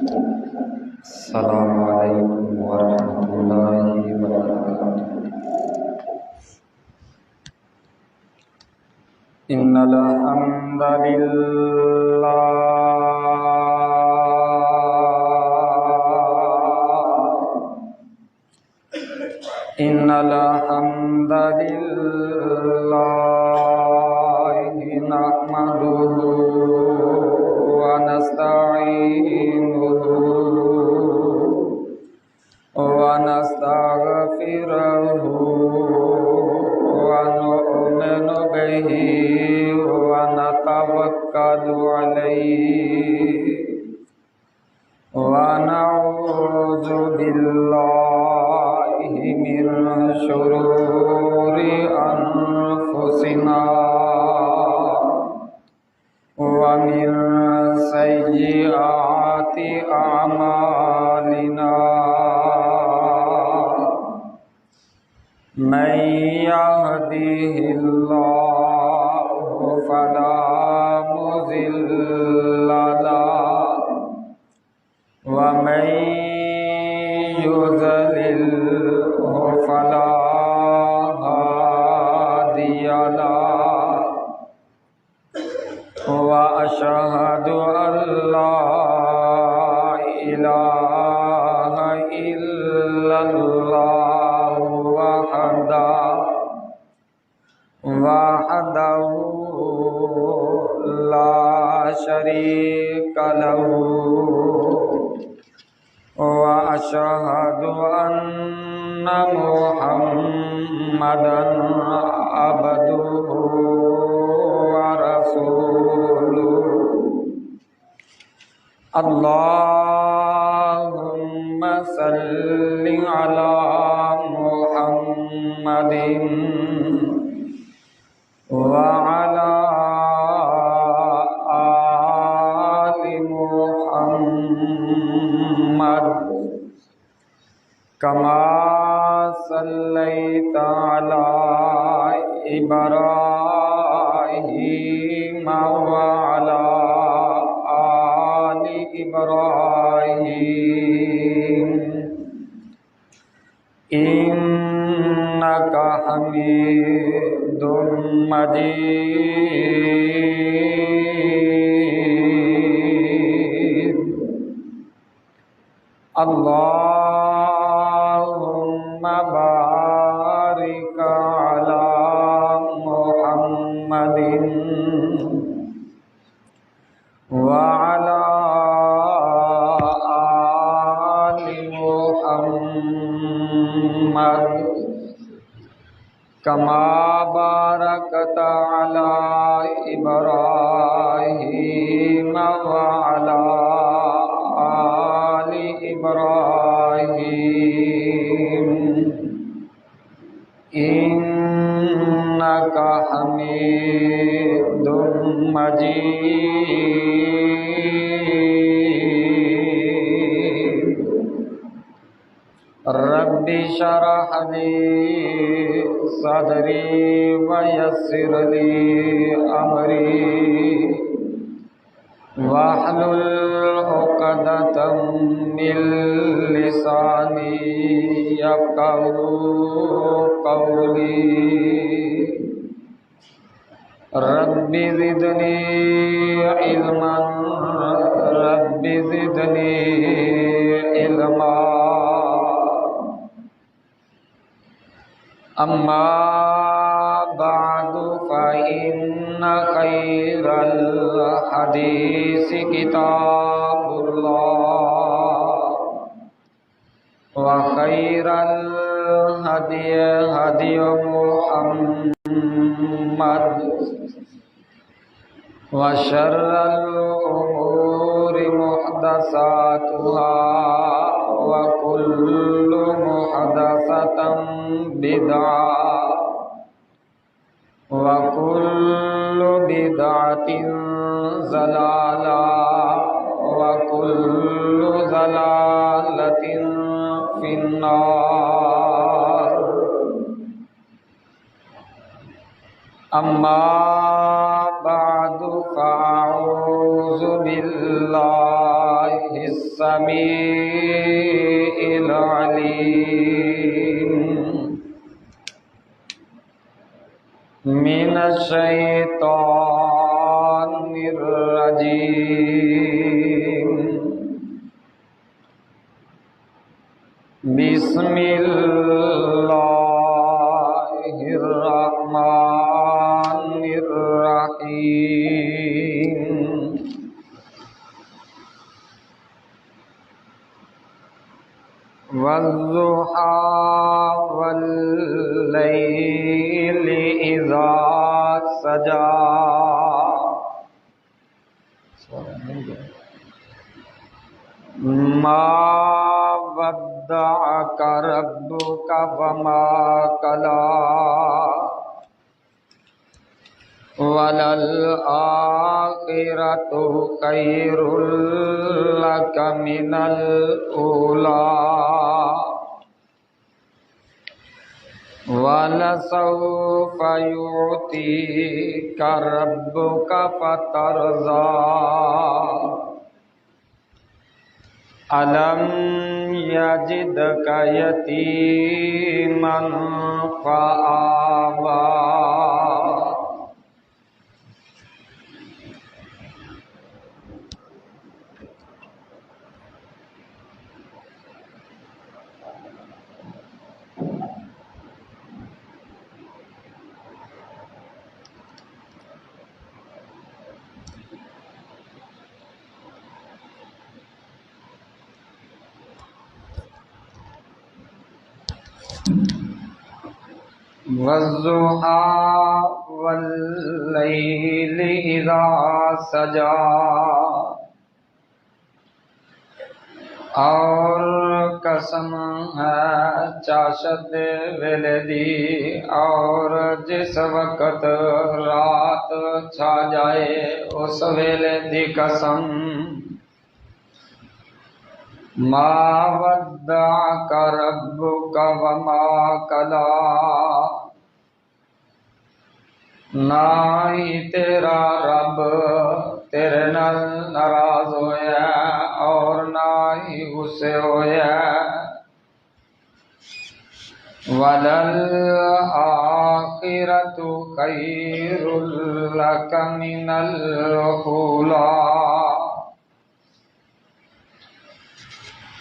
السلام علیکم ورحمۃ اللہ وبرکاتہ۔ ان الحمد للہ نحمدہ ونستعینہ ونستغفرہ ونؤمن بہ ونتوکل علیہ ونعوذ باللہ من شرور انفسنا ومن سیئات اعمالنا من يهده الله فلا مضل له ومن يضلله فلا هادي له وأشهد أن لا إله إلا الله وحده لا شريك له وأشهد أن محمدا عبده ورسوله اللهم صل على محمد وعلى آل محمد كما صليت على إبراهيم وعلى آل إبراهيم إنك حميد مجيد اللهم بارك على محمد وعلى آل محمد كما باركت على إبراهيم وعلى آل إبراهيم إنك حميد مجيد رب اشرح لي صدري ويسر لي أمري واحلل عقدة من لساني يفقهوا قولي رب زدني علما رب زدني علما أما بعد فإن خير الحديث كتاب الله وخير الهدي هدي محمد وشر الأمور محدثاتها وكل محدثة بدعة وكل بدعة ضلالة وكل ضلالة في النار أما بعد فأعوذ بالله السميع العليم من الشيطان الرجيم بسم الله الرحمن الرحيم والضحى والليل إذا سجى ما ودعك ربك وما قلى وللآخرة خير لك من الأولى ولسوف يعطيك ربك فترضى ألم يجدك يتيما فآوى والضحى والليل إذا سجى اور قسم ہے چاشت ویلے دی اور جس وقت رات چھا جائے اس ویلے دی قسم ما ودعک ربک وما قلی نہ ہی تیرا رب تیرے نال ناراض ہویا اور نہ ہی غصے ہویا وَلَلْآخِرَةُ خَيْرٌ لَكَ مِنَ الْأُولَى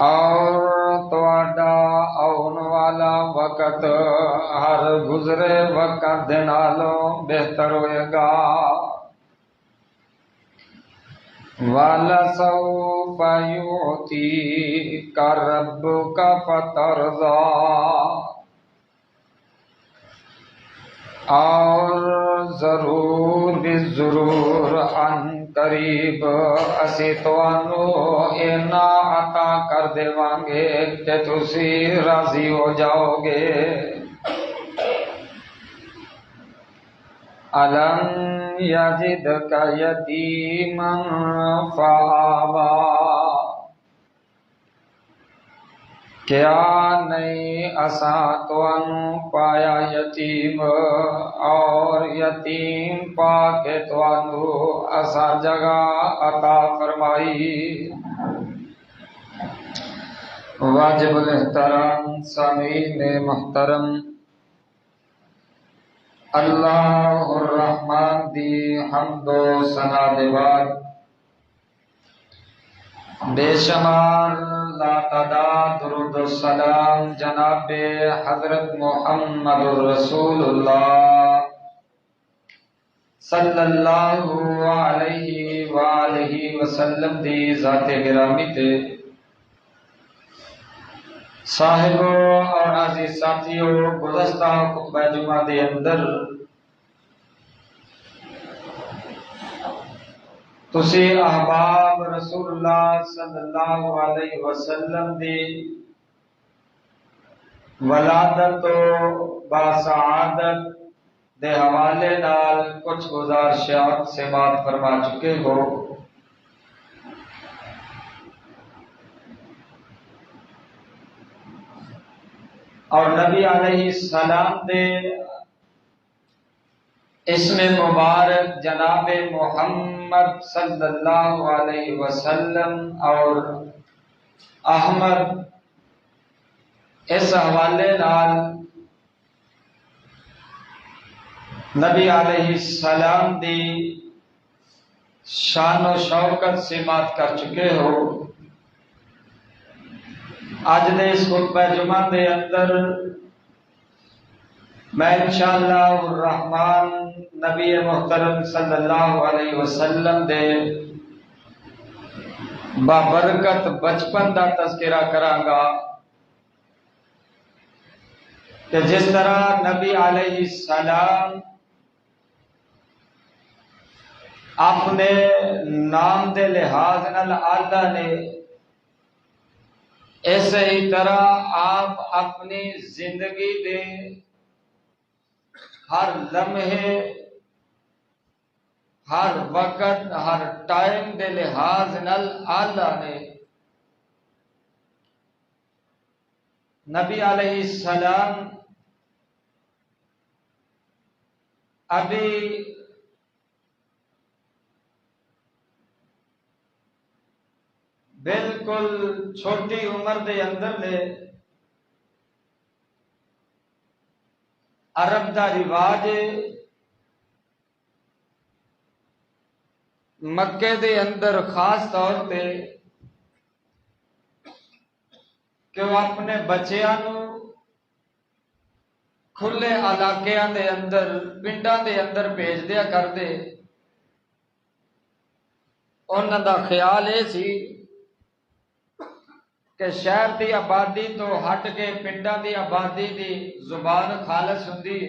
اور تواڈا آن والا وقت ہر گزرے وقت دے نالوں بہتر ہوئے گا وَلَسَوْفَ يُعْطِيكَ رَبُّكَ فَتَرْضَى اور ضرور بھی ضرور ان قریب اسی توانو اینا عطا کر دیواں گے کہ تسی راضی ہو جاؤ گے أَلَمْ يَجِدْكَ يَتِيمًا فَآوَى کیا نہیں اساں توانوں پایا یتیم اور یتیم پا کے توانوں اساں جگہ عطا فرمائی واجب الاحترام سامعین محترم اللہ الرحمن دی حمد و ثنا دے بعد بے شمار لا تعداد درود و سلام جناب حضرت محمد رسول اللہ صلی اللہ علیہ وآلہ وسلم دی ذات گرامی تے صاحبوں اور عزیز ساتھیوں گزشتہ خطبہ جمعہ دے اندر تسی احباب رسول اللہ صلی اللہ علیہ وسلم دی ولادت و باسعادت دے حوالے نال کچھ گزارشات سے بات فرما چکے ہو اور نبی علیہ السلام دے اسم مبارک جناب محمد صلی اللہ علیہ وسلم اور احمد اس حوالے نال نبی علیہ السلام دی شان و شوکت سے بات کر چکے ہو۔ آج دے اس خطبہ جمعہ دے اندر میں انشاءاللہ الرحمن نبی محترم صلی اللہ علیہ وسلم دے بابرکت بچپن دا تذکرہ کرانگا کہ جس طرح نبی علیہ السلام اپنے نام دے لحاظ نال آلہ نے، ایسے ہی طرح آپ اپنی زندگی دے ہر لمحے، ہر وقت، ہر ٹائم دے لحاظ نال آلہ نے۔ نبی علیہ السلام ابھی بالکل چھوٹی عمر دے اندر نے عرب دا رواج مکے دے اندر خاص طور پہ کہ وہ اپنے بچیاں نو کھلے علاقیاں دے اندر، پنڈاں دے اندر بھیج دیا کر دے۔ انہاں دا خیال یہ سی کہ شہر دی آبادی تو ہٹ کے پنڈاں دی آبادی دی زبان خالص ہوندی،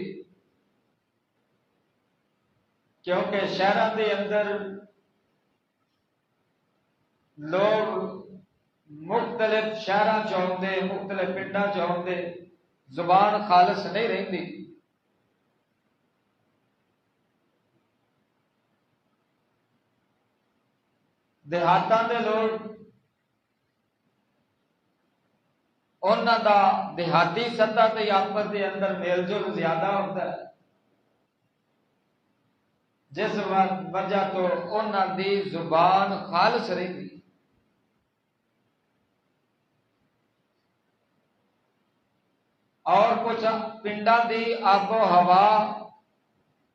کیونکہ شہراں دے اندر لوگ مختلف شہراں چاہتے، مختلف پنڈاں چاہتے، زبان خالص نہیں رہندی۔ دیہاتاں دے لوگ انہاں دا دیہاتی سطح تے آپس دے اندر میل جول زیادہ ہوتا ہے، جس وجہ تو انہاں دی زبان خالص رہندی۔ اور کچھ پنڈاں دی آب و ہوا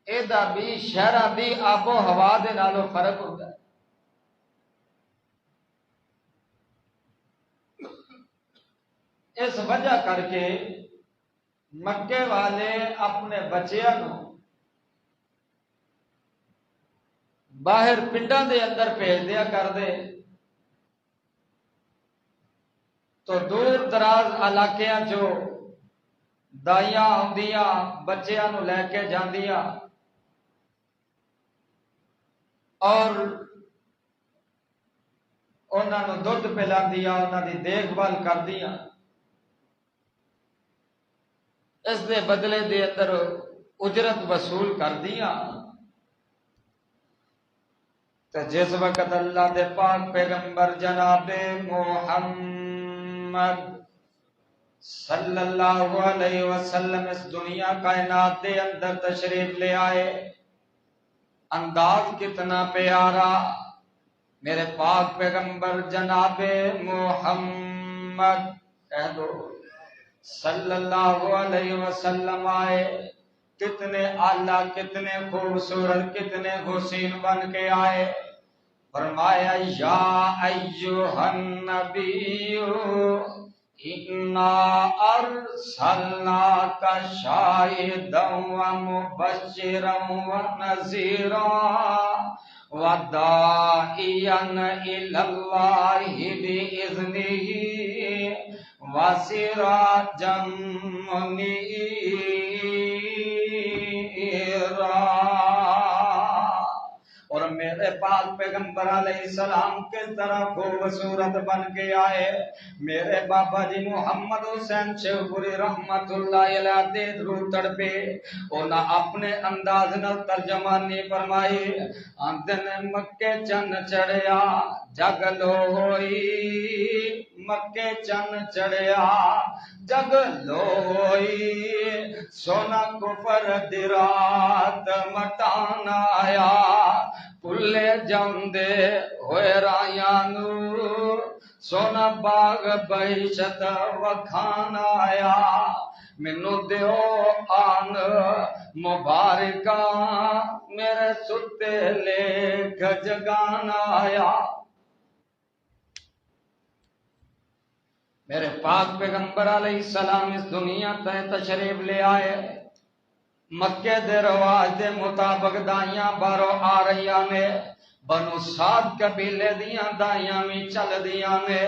ایدا بھی شہراں دی آب و ہوا دے نالوں فرق ہوتا ہے۔ اس وجہ کر کے مکے والے اپنے بچیاں نو باہر پنڈاں دے اندر بھیج دیا کر دے، تو دور دراز علاقیاں جو دائیاں آندیاں بچیاں نو لے کے جاندیاں اور انہاں نو دودھ پلاندیاں، انہاں دی دیکھ بھال کردیاں، اس دے بدلے دے اندر اجرت وصول کردیاں۔ تو جس وقت اللہ دے پاک پیغمبر جناب محمد صلی اللہ علیہ وسلم اس دنیا کائنات دے اندر تشریف لے آئے، انداز کتنا پیارا، میرے پاک پیغمبر جناب محمد کہہ دو صلی اللہ علیہ وسلم آئے، کتنے اعلیٰ، کتنے خوبصورت، کتنے حسین بن کے آئے۔ فرمایا یا ایھا النبی انا ارسلناک شاہدا ومبشرا ونذیرا وداعیا الی اللہ باذنہ وسراجا منیرا۔ اور میرے پاک پیغمبر علیہ السلام کس طرح خوبصورت بن کے آئے، میرے بابا جی محمد حسین شیخ پوری رحمت اللہ علیہ دے درود تڑپے، انہاں اپنے انداز نال ترجمانی فرمائی، آندن مکے چن چڑھیا جگ لو ہوئی، مکے چن چڑھیا جگ لو ہوئی، سونا کفر دی رات مٹان آیا، پلے جاندے ہوئے رایاں نو سونا باغ بہشت وکھان آیا مینوں دیو آن مبارکاں میرے ستے لیکھ جگان آیا میرے پاک پیغمبر علیہ السلام اس دنیا تے تشریف لے آئے مکے دے رواج دے مطابق دائیاں بارو آ رہیاں نے بنو سعد قبیلے دیاں دائیاں بھی چل دیاں نے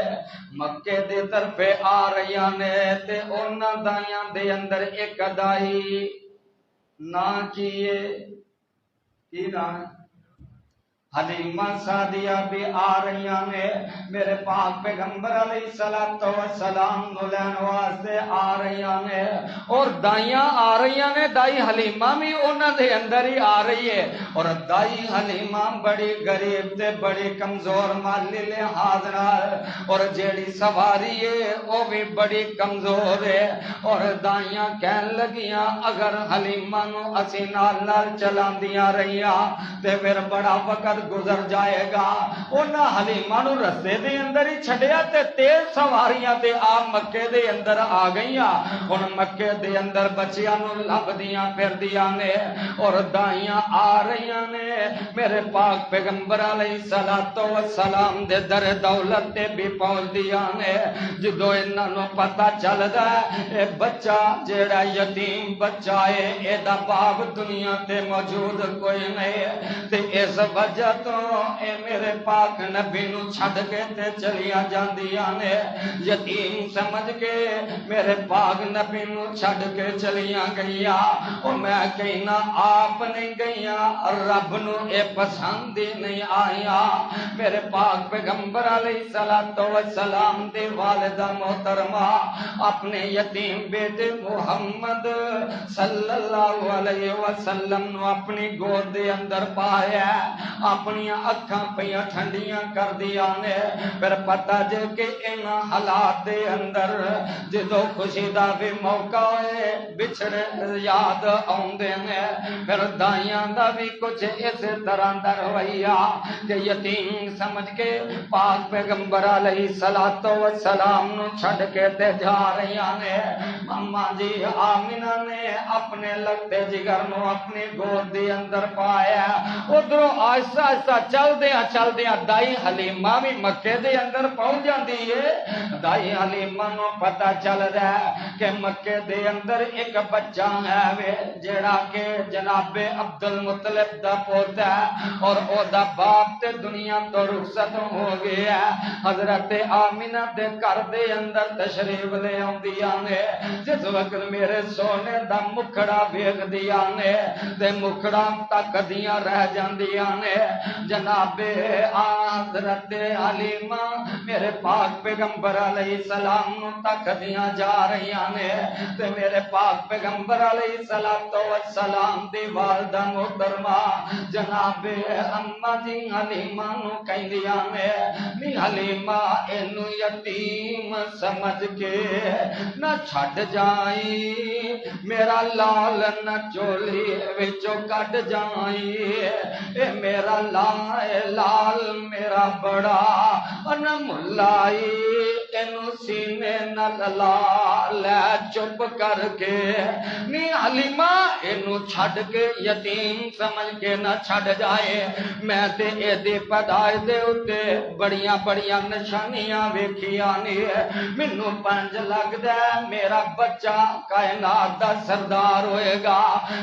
مکے دے طرفے آ رہیاں نے تے انہاں دائیاں دے اندر ایک دائی نہ کیے کی نہ حلیمہ سعدیہ بھی آ رہیاں نے میرے پاک پیغمبر علیہ السلام نولین واسطے آ رہیاں نے اور دائیاں آ رہیاں نے دائی حلیمہ بھی انہاں دے اندر ہی آ رہی ہے اور دائی حلیمہ بڑی غریب تے بڑی کمزور مالی لحاظ نال اور جیڑی سواری ہے وہ بھی بڑی کمزور ہے اور دائیاں کہن لگیاں اگر حلیمہ نو اسی نال نال چلاندیاں رہیاں تے پھر بڑا وقت گزر جائے گا انہاں حلیمہ نو رستے دے اندر ہی چھڑیا تے تیز سواریاں تے آپ مکے دے اندر آ گئیاں ان مکے دے اندر بچیاں نو لب دیاں پھر دیاں نے اور دائیاں آ رہیاں نے میرے پاک پیغمبر علیہ السلام دے در دولت تے بھی پہنچ دیاں نے جدو انہاں نو پتہ چل دا اے بچہ جیڑا یتیم بچہ ہے اے دا باپ دنیا تے موجود کوئی نہیں تے اس وجہ تو اے میرے پاک نبی نو چھڑ کے تے چلیاں جاندیاں نے یتیم سمجھ کے میرے پاک نبی نو چھڑ کے چلیاں گئیاں اور میں کہنا آپ نہیں گئیاں رب نو اے پسند ہی نہیں آیا میرے پاک پیغمبر علیہ السلام دے والدہ محترمہ اپنے یتیم بیٹے محمد صلی اللہ علیہ وسلم نو اپنی گود دے اندر پایا اپنی اکھاں پیاں ٹھنڈیاں کر دیا نے پھر پتہ جے کہ ان حالات دے اندر جدو خوشی دا بھی موقع ہے بچھڑے یاد آوندے نے پھر دائیاں دا بھی کچھ اس طرح دا رویہ کہ یتیم سمجھ کے پاک پیغمبر علیہ السلام نو چھڑ کے تے جا رہیاں نے ماما جی آمینہ نے اپنے لگتے جگر نو اپنی گود دے اندر پایا ادھروں آہستہ آہستہ چل دیاں دائی حلیمہ بھی مکے دے اندر پہنچ جاندی ہے دائی حلیمہ نو پتہ چل رہا ہے کہ مکے دے اندر ایک بچہ ہے جیڑا کہ جناب عبد المطلب دا پوتا ہے اور او دا باپ تے دنیا تو رخصت ہو گیا ہے حضرت آمینہ دے گھر دے اندر تشریف لے آندیاں نے جس وقت میرے سونے دا مکھڑا ویکھ دیا نے تے مکھڑا تک دیاں رہ جاندیاں نے جناب حضرت حلیمہ میرے پاک پیغمبر علیہ السلام نو تک دیاں جا رہیاں نے تے میرے پاک پیغمبر علیہ السلام دی والدہ محترمہ جناب اماں جی حلیمہ نو کہندیاں نے نی حلیمہ اینو یتیم سمجھ کے نہ چھڈ جائی میرا لال نہ چولی وچوں کٹ جائی اے میرا لال میرا بڑا ان ملائی اینو سینے نال لال چپ کر کے نی حلیمہ اینو چھڈ کے یتیم سمجھ کے نہ چھڈ جائے میں تے اے دی پیدائش دے اُتے بڑیاں بڑیاں نشانیاں ویکھیاں نے مینوں پنج لگدا میرا بچہ کائنات دا سردار ہوئے گا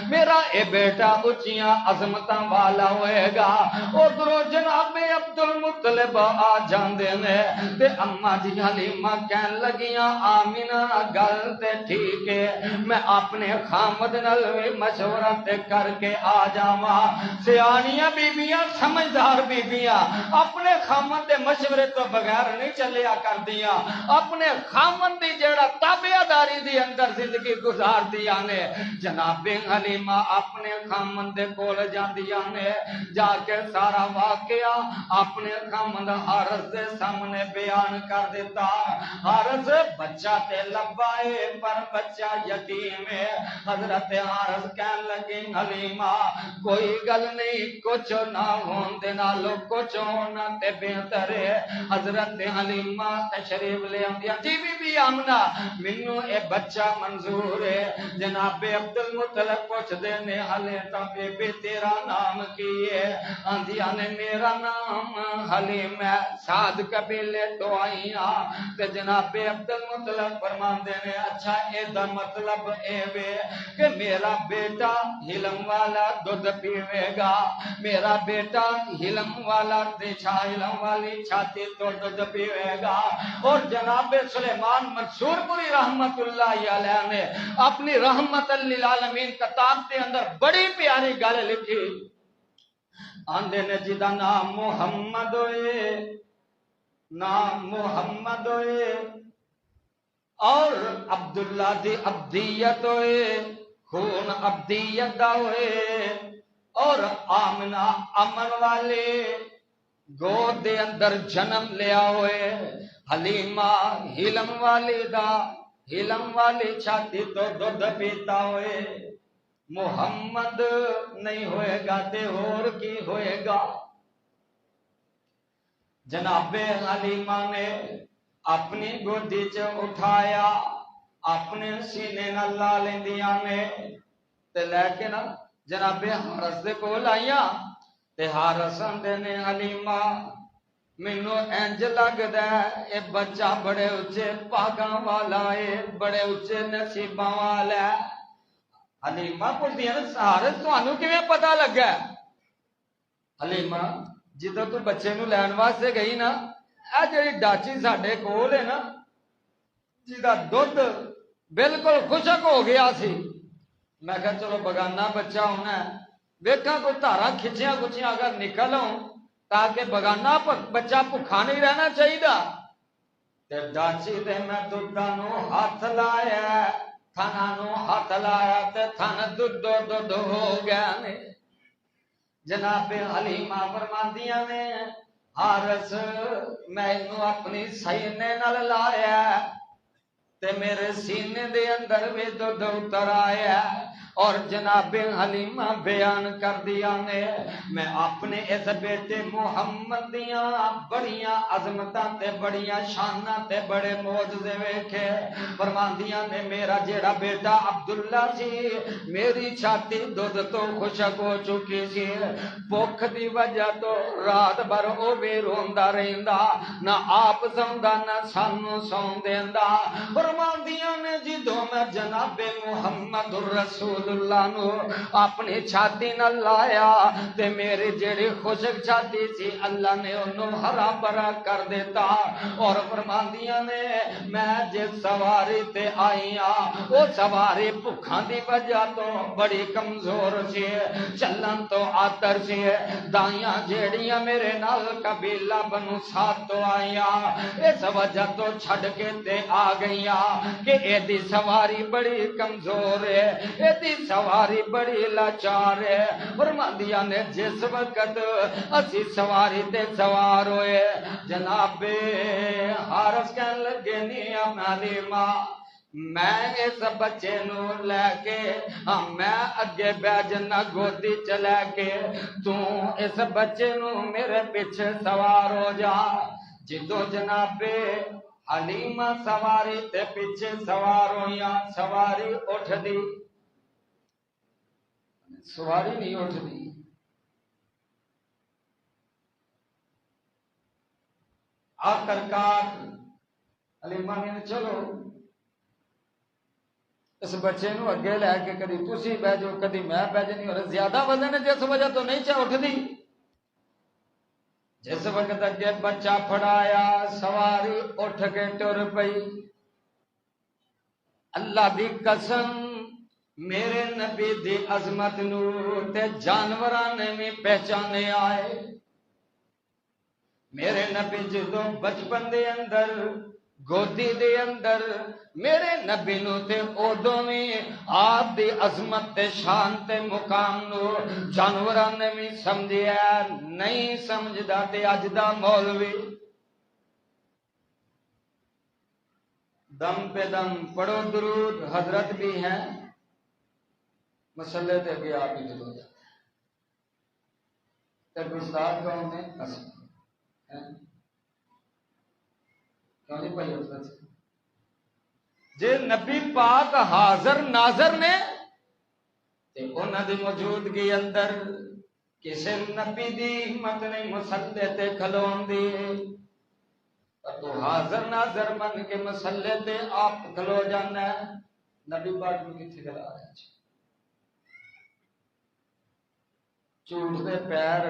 میرا اے بیٹا اچیاں عظمتاں والا ہوئے گا ادھروں جناب عبد المطلب آ جاندے نے تے اماں جی حلیمہ کہن لگیاں آمینہ گل تے ٹھیک ہے میں اپنے خامد نال مشورہ تے کر کے آ جاواں سیانیاں بیبیاں سمجھدار بیبیاں اپنے خامد دے مشورے تو بغیر نہیں چلیا کردیاں اپنے خامد دی جڑا تابعداری دی اندر زندگی گزار دیا نے جناب حلیمہ اپنے خامد دے کول جاندیاں نے جا کے سارا واقعہ اپنے خامد حارث دے سامنے بیان کر دیتا حارث بچہ تے لبائے پر بچہ یتیم ہے. حضرت حارث کہن لگے حلیمہ کوئی گل نہیں کچھ نہ ہون دے نالو کچھ ہونا تے بہتر ہے. حضرت حلیمہ تشریف لے آندی جی بی آمنہ مینوں اے بچہ منظور ہے. جناب عبد المطلب پوچھ دے نے حلے تا بے بے تیرا نام کی ہے؟ آندیا نے میرا نام حلیم ہے سعد قبیلے تو آئی ہاں. تے جناب عبد المطلب فرماندے نے اچھا اے دا مطلب اے وے کہ میرا بیٹا حلم والا دودھ پیوے گا. میرا بیٹا حلم والا حلم والی چھاتی تو دودھ پیوے گا. اور جناب سلیمان منصور پوری رحمت اللہ علیہ نے اپنی رحمت للعالمین کتاب کے اندر بڑی پیاری گل لکھی. آندے نے جدا نام محمد ہوئے نام محمد ہوئے اور عبداللہ دی عبدیت ہوئے خون عبدیت دا ہوئے اور آمنہ امن والے گود دے اندر جنم لیا ہوئے. حلیمہ حلم والی دا حلم والی چھاتی تو دودھ پیتا ہوئے. محمد نہیں ہوئے گا تے اور کی ہوئے گا. جناب حلیمہ نے اپنی گودی چ اٹھایا اپنے سینے نال لا لیندیاں نے تے لے کے نا جناب حارث دے کول آئیاں تے حارث آندے نے حلیمہ مینوں انج لگدا ہے اے بچہ بڑے اچے پاگاں والا ہے بڑے اچے نصیباں والا ہے. حلیمہ پوچھدی ہے حارث تانوں کیویں پتہ لگا؟ حلیمہ جدوں تو بچے نوں لین واسطے گئی نا اے جڑی ڈاچی ساڈے کول ہے نا جدا دودھ بالکل خشک ہو گیا سی میں کہا چلو بگانہ بچہ ہونا ہے ویکھاں کوئی دھارا کھچیاں کچیاں اگر نکل آؤں تاکہ بگانہ بچہ بھکھا نہیں رہنا چاہیے. تے ڈاچی دے میں دودھاں نو ہاتھ لایا تھنا نو ہاتھ لایا تے تھن دودھ ہو گیا نے. جناب حلیمہ فرماندیاں نے حارث میں انہوں اپنی سینے نال لایا تے میرے سینے دے اندر بھی دودھ اتر آیا. اور جناب حلیمہ بیان کر دیا نے میں اپنے اس بیٹے محمد دیاں بڑیاں عظمتاں تے بڑیاں شاناں تے بڑے معجزے ویکھے. فرماندیاں نے میرا جیڑا بیٹا عبداللہ سی میری چھاتی دودھ تو خشک ہو چکی سی بھوک دی وجہ تو رات بھر او بھی روندا رہندا نہ آپ سوندا نہ سانوں سون دیندا. فرماندیاں نے جدوں میں جناب محمد رسول اللہ نو اپنی چھاتی نہ لایا تے میری جیڑی خشک چھاتی سی اللہ نے انہوں ہرا بھرا کر دیتا. اور فرماندیاں نے میں جس سواری تے آئیاں وہ سواری بھکھاں دی وجہ تو بڑی کمزور سی چلن تو آتر سی. دائیاں جیڑیاں میرے نال قبیلہ بنو ساتھ تو آئیاں اس وجہ تو چھڑ کے تے آ گئیاں کہ اے دی سواری بڑی کمزور ہے اے دی سواری بڑی لاچار ہے. فرماندیاں نے جس وقت اسی سواری تے سوار ہوئے جناب حارث کہن لگے نہیں حلیمہ میں اس بچے نو لے کے میں اگے بہ جنا گودی چ لے کے تو اس بچے نو میرے پیچھے سوار ہو جا. جدو جناب حلیمہ سواری تے پیچھے سوار ہویاں سواری اٹھ دی سواری نہیں اٹھ دی آخر کار حلیمہ نے چلو اس بچے نو اگے لے کے کدی تسی بہ جاؤ کدی میں بہ جانی اور زیادہ وزن ہے جس وجہ تو نہیں چاہ اٹھ دی. جس وقت اگے بچہ پھڑایا سواری اٹھ کے ٹر پئی. اللہ دی قسم میرے نبی دی عظمت نو تے جانوراں نے بھی پہچانے آئے. میرے نبی جدوں بچپن دے اندر گودی دے اندر میرے نبی نو تے اودوں وی آپ دی عظمت تے شان تے مقام نو جانوراں نے بھی سمجھیا نہیں سمجھدا تے اج دا مولوی دم پہ دم پڑھو درود، حضرت بھی ہیں مسلے تے بھی آپ ہی جلو جاتے تے گستاخ کون نے کیوں نہیں پائی حضرت جے نبی پاک حاضر ناظر نے تے انہاں دی موجودگی اندر کسے نبی دی ہمت نہیں مسلے تے کھلون دی، تو حاضر ناظر بن کے مسلے تے آپ کھلو جانا ہے، نبی پاک میں کتنے کھلا رہے ہیں جھوٹ دے پیر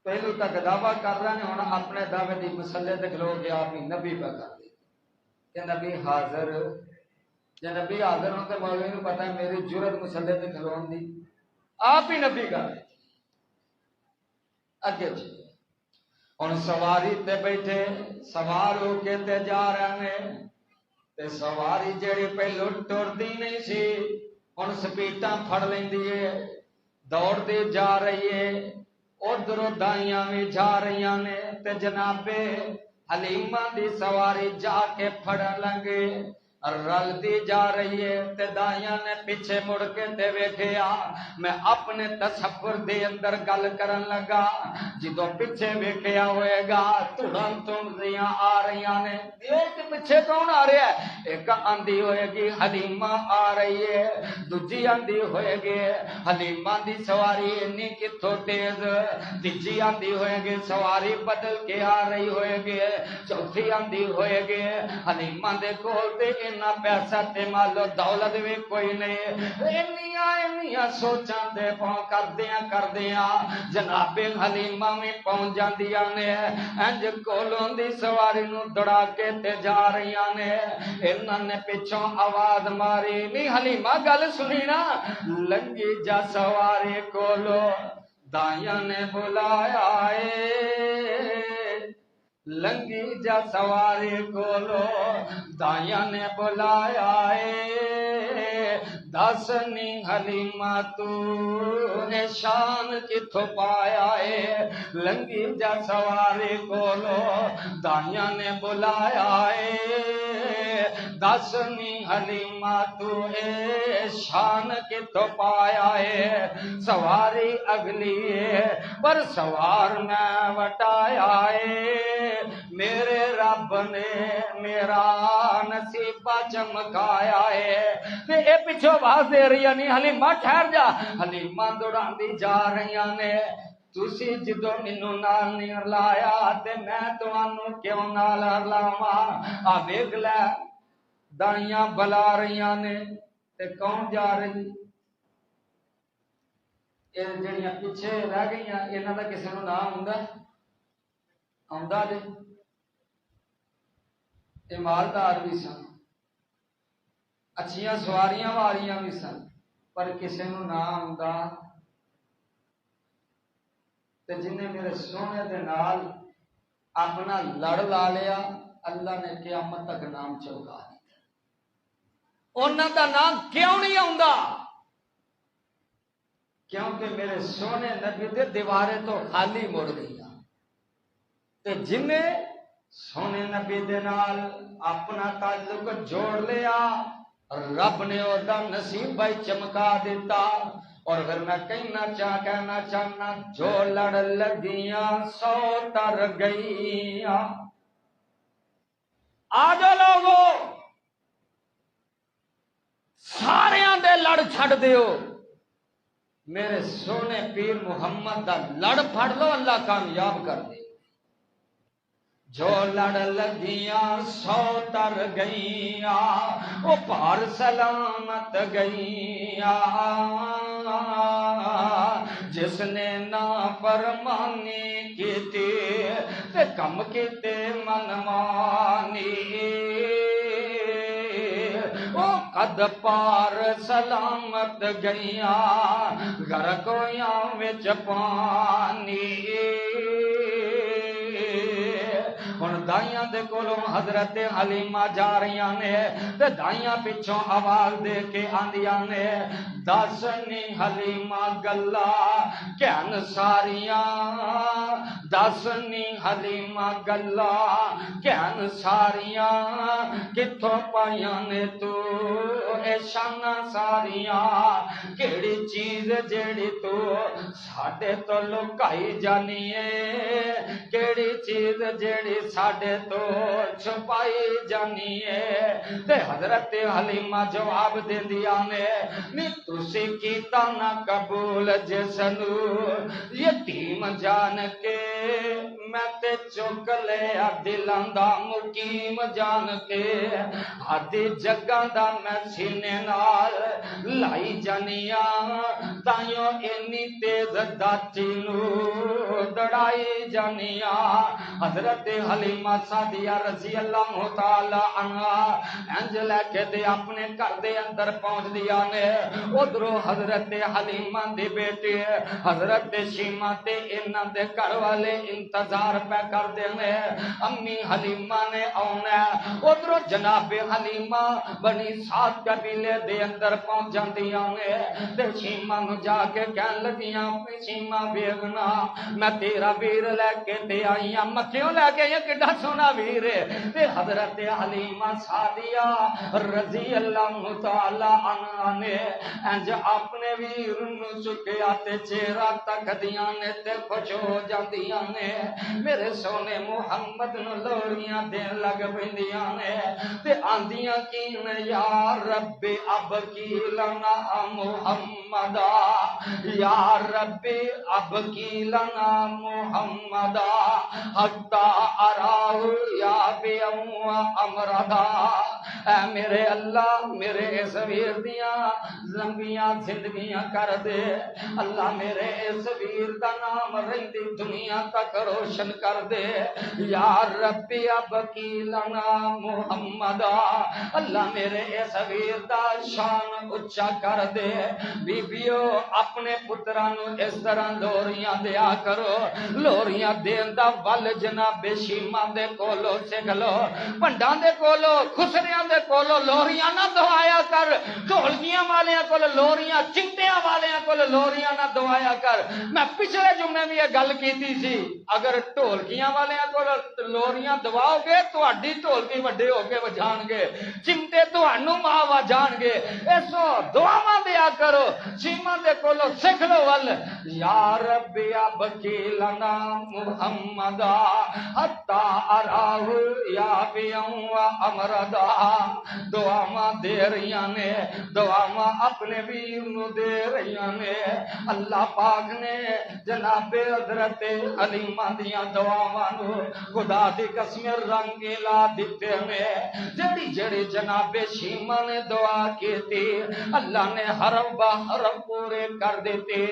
پہلو تک دعویٰ کر رہے ہیں، ہوں اپنے دعوے دی مسلے تے کھلو کے آپ ہی نبی پہ کر دی کہ نبی حاضر، جے نبی حاضر ہوں تو مولوی نوں پتہ ہے میری جرت مسلے تے کھلون دی، آپ ہی نبی کر دی اگے جی ہن سواری تے بیٹھے سوار ہو کے تے جا رہے ہیں تے سواری جڑی پہلو ٹردی نہیں سی ہن سپیٹاں پھڑ لیندی ہے، دوڑ دی جا رہی ہے، ادھروں دائیاں بھی جا رہی نے تے جناب حلیمہ دی سواری جا کے پھڑن لگے رل دی جا رہی ہے تے دائیاں نے پیچھے مڑ کے تے ویکھیا، میں اپنے تصور دے اندر گل کرن لگا جدوں پیچھے ویکھیا ہوئے گا تڑن آ رہی نے، ایک پیچھے کون آ رہا ہے؟ ایک آندھی ہوئے گی حلیمہ آ رہی ہے، دوجی آندھی ہوئے گی حلیمہ دی سواری انی کتھوں تیز، تیجی آندھی ہوئے گی سواری بدل کے آ رہی ہوئے گی، چوتھی آندھی ہوئے گی حلیمہ دے کول تے اتنا پیسہ تے مال و دولت بھی کوئی نہیں، اینیاں سوچاں دے پاؤں کردیاں جناب حلیمہ میں پہنچ جاندیاں نے، انج کولوں دی سواری نو دوڑا کے تے جا رہیاں نے، انہاں نے پچھوں آواز ماری نہیں حلیمہ گل سنی نا، لنگی جا سواری کولو دائیاں نے بلایا اے، لنگی جا سواری کولو دائیاں نے بلایا اے، دس نی حلیمہ تو نے شان کتھوں پایا اے، لنگی جا سواری کولو دائیاں نے بلایا اے، دس نی حلیمہ تو اے شان کتھوں پایا اے، سواری اگلی ہے پر سوار میں وٹایا اے، میرے رب نے میرا نصیبہ چمکایا ہے، اے پیچھے آواز دے رہی ہے نہیں حلیمہ ٹھہر جا، حلیمہ دوڑاندی جا رہی نے، تسی جدو مینوں نال نہیں لایا تے میں تانوں کیوں نال لاواں، آ ویکھ لے دائیاں بلا رہی نے تے کون جا رہی، اے جڑیاں پیچھے رہ گئیاں انہاں دا کسے نوں نام آندا جی، اے مالدار بھی سن اچھیاں سواریاں والیاں بھی سن پر کسے نوں نہ آندا تے جن نے میرے سونے دے نال اپنا لڑ لا لیا اللہ نے قیامت تک نام چوکا دیا، انہاں دا نام کیوں نہیں آندا؟ کیونکہ میرے سونے نبی دے دیوارے تو خالی مڑ گئی تے جن نے سونے نبی دے نال اپنا تعلق جوڑ لیا رب نے او دا نصیب بھائی چمکا دیتا، اور اگر میں کہنا چاہنا جو لڑ لگیاں سو تر گئیاں، آجو لوگو سارے دے لڑ چھڑ دیو، میرے سونے پیر محمد دا لڑ پھڑ لو اللہ کامیاب کر دے، جو لڑ لگیاں سو تر گئیاں او پار سلامت گئیاں، جس نے نا فرمانی کیتی تے کم کیتے من مانی، او قد پار سلامت گئیاں غرق ہویاں وچ پانی، ہن دائیاں دے کولوں حضرت حلیمہ جا رہیاں نے تے دائیاں پچھوں آواز دے کے آندیاں نے، دس نی حلیمہ گلا کہن ساریاں دسنی حلیمہ گلا کہن ساریاں کتھوں پائیاں نے تو اے شاناں ساریاں کیڑی چیز جیڑی تو ساڈے تو لکائی جانی ہے کیڑی چیز جیڑی ساڈے تو چھپائی جانی ہے تے حضرت حلیمہ جواب دیندیاں نے نی تسی کیتا نہ قبول جسنو یتیم جان کے میں تے چک لیا دلاں دا مقیم جان کے آدھی جگہ دا میں سینے نال لائی جانیاں تائیوں اینی تیز داتی نو دڑائی جانیاں حضرت حلیمہ سعدیہ رضی اللہ تعالی عنہ انج لے کے دے اپنے گھر دے اندر پہنچ دیا نے ادھروں حضرت حلیمہ دی بیٹی حضرت شیمہ تے انہاں دے گھر والے انتظار پہ کر دے نے امی حلیمہ نے آنا ادھروں جناب حلیمہ بنی سعد قبیلے دے اندر پہنچ جاندیاں نے تے شیمہ نو جا کے کہن لگیاں شیمہ بیگنا میں تیرا ویر لے کے تے آئیاں مکھیوں لے کے یہ کڈا سونا ویر ہے تے حضرت حلیمہ سعدیہ رضی اللہ تعالی عنہ نے انج اپنے ویر نو چکیا تے چہرہ تک دیاں نے تے خوش ہو جاندیاں نے میرے سونے محمد نو لوریاں دین لگ پیندیاں نے تے آندیاں کین یا رب اب کی لنا محمدا یا رب اب کی لنا محمدا حتی اراہو یا بیعو امردا اے میرے اللہ میرے اس ویر دیاں لمبیاں زندگیاں کر دے اللہ میرے اس ویر دا نام رہندی دنیا تک روشن کر دے یا ربی اب کی لنا محمدا اللہ میرے اس ویر دا شان اچا کر دے بیبیو اپنے پترانو اس طرح لوریاں دیا کرو لوریاں دین دا ول جناب شیمہ دے کولو سکھ لو پنڈان دے کولو خسریاں دے کولو لوریاں نہ دعایا کر ڈھولکیاں والیاں کولو لوریاں چمٹیاں والیاں کولو لوریاں نہ دعایا کر میں پچھلے جمعے بھی یہ گل کیتی سی اگر ڈھولکیاں والیاں کولو لوریاں دواؤ گے تہاڈی ڈھولکی وڈے ہو کے وجان گے چمٹے تہانوں ماں وجان گے ایسو دعاواں دیا کرو شیمہ دے کولو سکھ لو ول یا رب اب کی لنا محمدا حتی اراہو یا بیعو امردا دعاواں دے رہیاں نے دعاواں اپنے ویر نو دے رہیاں نے اللہ پاک نے جناب حضرت حلیمہ دیاں دعاواں نو خدا دی قسم رنگ لا دتے نے جڑی جڑی جناب شیمہ نے دعا کیتی اللہ نے حرف با حرف پورے کر دیتے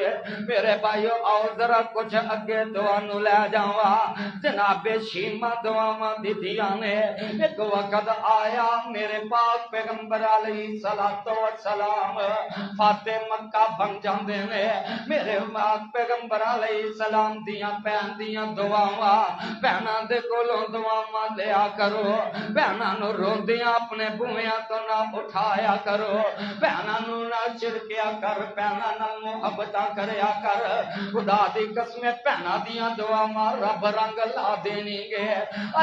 میرے بھائیو آؤ ذرا کچھ اگے دعا نو لے جاواں جناب شیمہ دعاواں دتیاں نے ایک وقت آیا میرے پاک پیغمبر علیہ الصلوۃ والسلام فاتح مکہ بن جاندے نے میرے پاک پیغمبر علیہ السلام دیاں پہن دیاں دعاواں بہناں دے کولوں دعاواں لیا کرو بہناں نو روندیاں اپنے بویاں تو نہ اٹھایا کرو بہناں نو نہ چڑکیا کر بہناں نال محبتاں کریا کر خدا دی قسم بہناں دیاں دعاواں رب رنگ لا دینی گے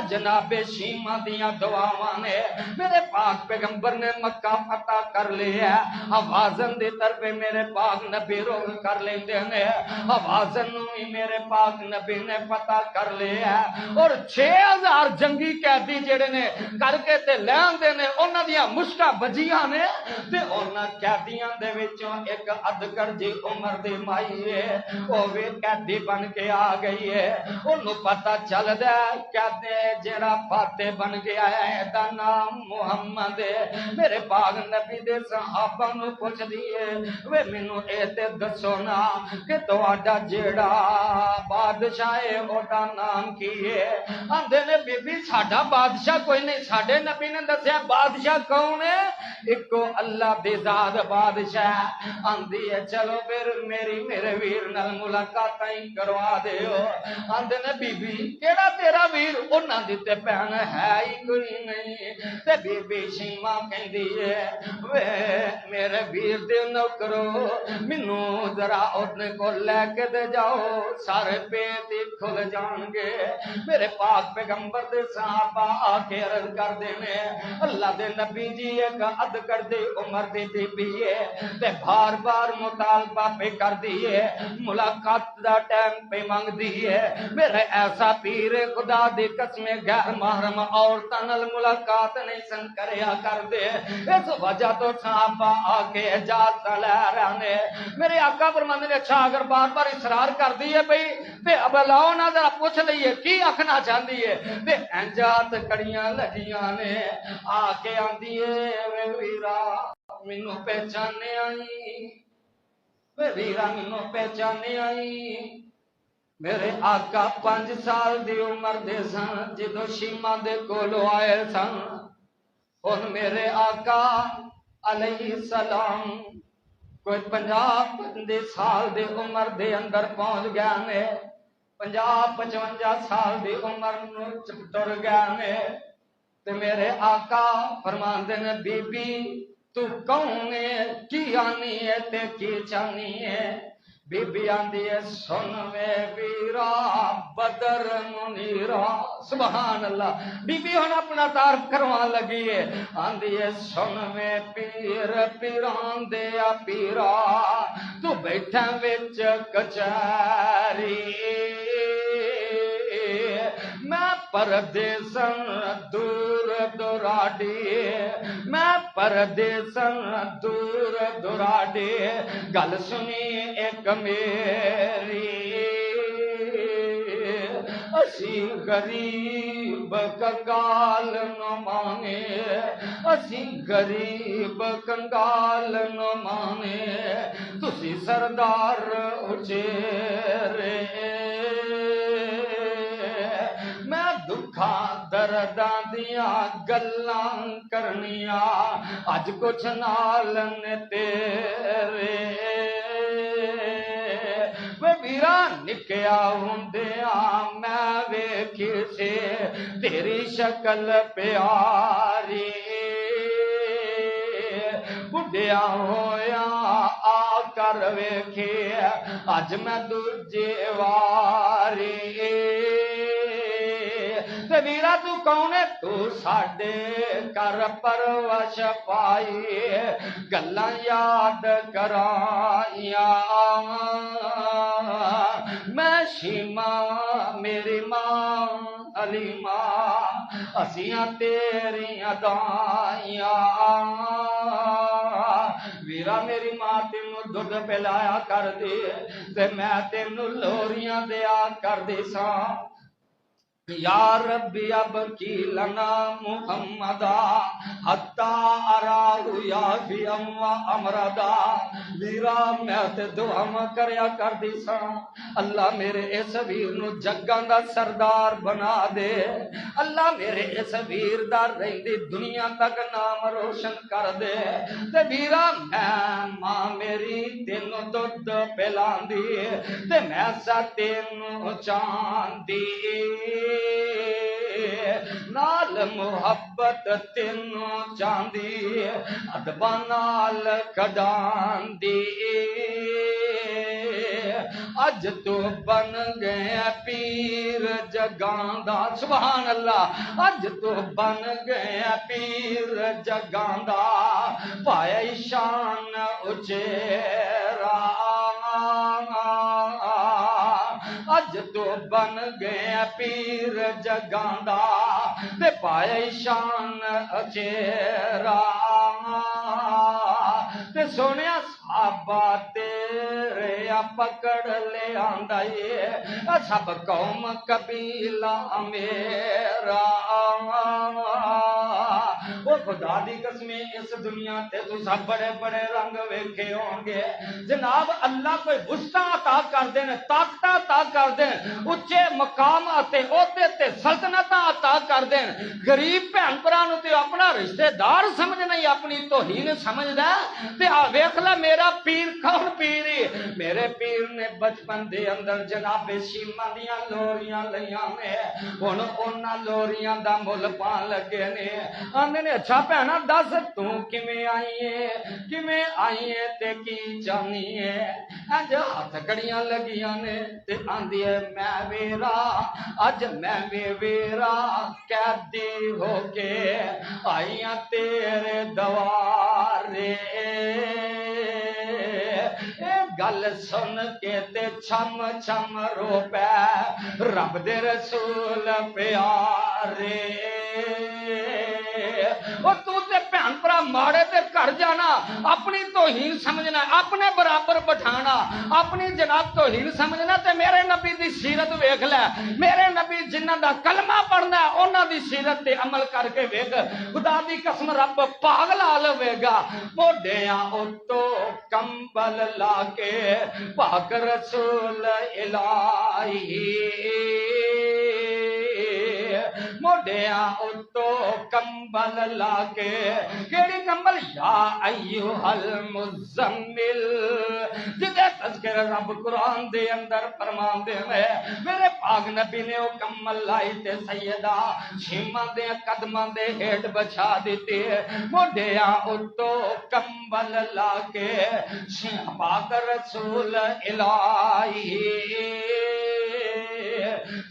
جناب شیمہ دیاں دعاواں نے میرے پاک پیغمبر نے مکہ فتح کر لیا حوازن دی طرف میرے پاک نبی روک کر لیندے نے حوازن نو ہی میرے پاک نبی نے فتح کر لیا اور 6000 جنگی قیدی جڑے نے کر کے تے لے آندے نے انہاں دیاں مشکاں بجیاں نے تے انہاں قیدیاں دے وچوں ایک ادکر جی عمر دی مائی ہے او وی قیدی بن کے آ گئی ہے اونوں پتہ چلدا کہتے جڑا فاتح بن گیا ہے دا نام محمد ہے میرے پاک نبی دے صحابہ نو پوچھ دیے وے مینوں اے تے دسو نا کہ تہاڈا جیڑا بادشاہ ہے او دا نام کی ہے آندے نے بی بی ساڈا بادشاہ کوئی نہیں ساڈے نبی نے دسیا بادشاہ کون ہے اکو اللہ دی ذات بادشاہ آندی ہے چلو پھر میرے ویر نال ملاقات ہی کروا دیو آندے نے بی بی کیڑا تیرا ویر انہاں دی دی تے بہن ہے ہی کوئی نہیں تے بی بی شیما کہندی ہے وے میرے ویر دے نوکرو مینوں ذرا اپنے کو لے کے دے جاؤ سارے پیٹ ہی کھل جان گے میرے پاک پیغمبر دے صحابہ آ کے عرض کر دینے اللہ دے نبی جی ایک عد کر دی عمر دی بی بی ہے تے بار بار مطالبہ پہ کر دیئے ملاقات دا ٹائم پہ مانگ دیئے میرے ایسا پیر خدا دی قسم غیر محرم عورتاں نال ملاقات نہیں سن کریا کر دے اس وجہ تو صحابہ آکے اجازت لے رہنے میرے آقا فرماندے نے اچھا اگر بار بار اصرار کر دیئے بھئی تے اب لاؤ نہ ذرا پوچھ لئیے کی آکھنا چاہندی ہے تے انجات کڑیاں لگیاں نے آکے آندیے وے ویرا مینوں پہچانے آئی وے ویرا مینوں پہچانے آئی میرے آقا 5 سال دی عمر دے سن جدو شیما دے کولو آئے سن اور میرے آقا علیہ السلام کوئی 50 سال دی عمر دے اندر پہنچ گیا نے 50-55 سال دی عمر نو ٹر گیا نے تے میرے آقا فرماندے نے بی بی تو کون ہے کی آنی ہے تے کی چانی ہے بی بی آندی ہے سن وے ویرا بدر منیرا سبحان اللہ بی بی ہن اپنا تعارف کروان لگی ہے آندی ہے سن وے پیر پیران دیا پیرا تو بیٹھا وچ کچہری میں پردیسن دور دراڈی میں پردیسن دور دراڈی گل سنی ایک میری اسی غریب کنگال نو مانے اسی غریب کنگال نو مانے تسی سردار اچیرے دکھاں درداں دیاں گلاں کرنیاں اج کچھ نال نے تیرے وے ویرا نکیا ہوندیاں میں ویکھی سے تیری شکل پیاری بڈھیا ہویا آ کر ویکھی اج میں دوجے واری ویرا تو کون ہے تو ساڈے کر پروش پائی گلاں یاد کرائیاں میں شیما میری ماں علیمہ اسیاں تیریاں دائیاں ویرا میری ماں تینوں دودھ پلایا کر دے تے میں تینوں لوریاں دیا کر دی ساں یا ربی اب کی لنا محمدا حتی اراہ یا فی امردا ویرا میں تے دعا کریا کر دی ساں اللہ میرے اس ویر نو جگاں دا سردار بنا دے اللہ میرے اس ویر دا رہندی دنیا تک نام روشن کر دے تے ویرا میں ماں میری تینوں دودھ پلاندی تے میں سا تینوں چاندی نال محبت تینوں چاندی ادبا نال کڈاندی اج تو بن گیا پیر جگاں دا سبحان اللہ اج تو بن گیا پیر جگاں دا پایا شان اچیرا اج تو بن گیا پیر جگاں دا تے پایا شان اچیرا تے سونیا صحابہ تیرے پکڑ لے آندائے سب قوم قبیلہ میرا وہ خدا دی قسمیں اس دنیا تے تو سب بڑے بڑے رنگ ویکھے ہوں گے جناب اللہ کوئی وسطاں عطا کر دین طاقت عطا کر دین اچے مقام تے عہدے تے سلطنت عطا کر دین غریب بھن بھرا نو تے اپنا رشتہ دار سمجھنا ہی اپنی توہین سمجھدا تے ویکھ لے میرا پیر کون پیر ہے میرے پیر نے بچپن دے اندر جناب شیما دیاں لوریاں لیاں نے ہن انہاں لوریاں دا مل پان لگے نے آندے نے اچھا بھینا دس تو کیویں آئی ہے تے کی چاہنی ہے اج ہاتھ کڑیاں لگیاں نے تے آندی ہے میں ویرا اج میں ویرا قیدی ہو کے آئیاں تیرے دوارے گل سن کے تے چھم چھم رو پے رب دے رسول پیارے اور تو تے بھن بھرا ماڑے تے گھر جانا اپنی توہین سمجھنا اپنے برابر بٹھانا اپنی جناب توہین سمجھنا تے میرے نبی دی سیرت ویکھ لے میرے نبی جنہاں دا کلمہ پڑھنا ہے انہاں دی سیرت تے عمل کر کے ویکھ خدا دی قسم رب پاگلا لوے گا موڈیاں اُتو کمبل لا کے پاک رسول الہی موڈیاں اُتو کمبل لا کے کیڑی کمبل یا ایوہ المزمل جدے تذکر رب قرآن دے اندر فرمان دے میں میرے پاک نبی نے او کمبل لائی تے سیدہ شیما دے قدماں دے ہیٹ بچھا دیتے موڈیاں اُتو کمبل لا کے پاک رسول الہی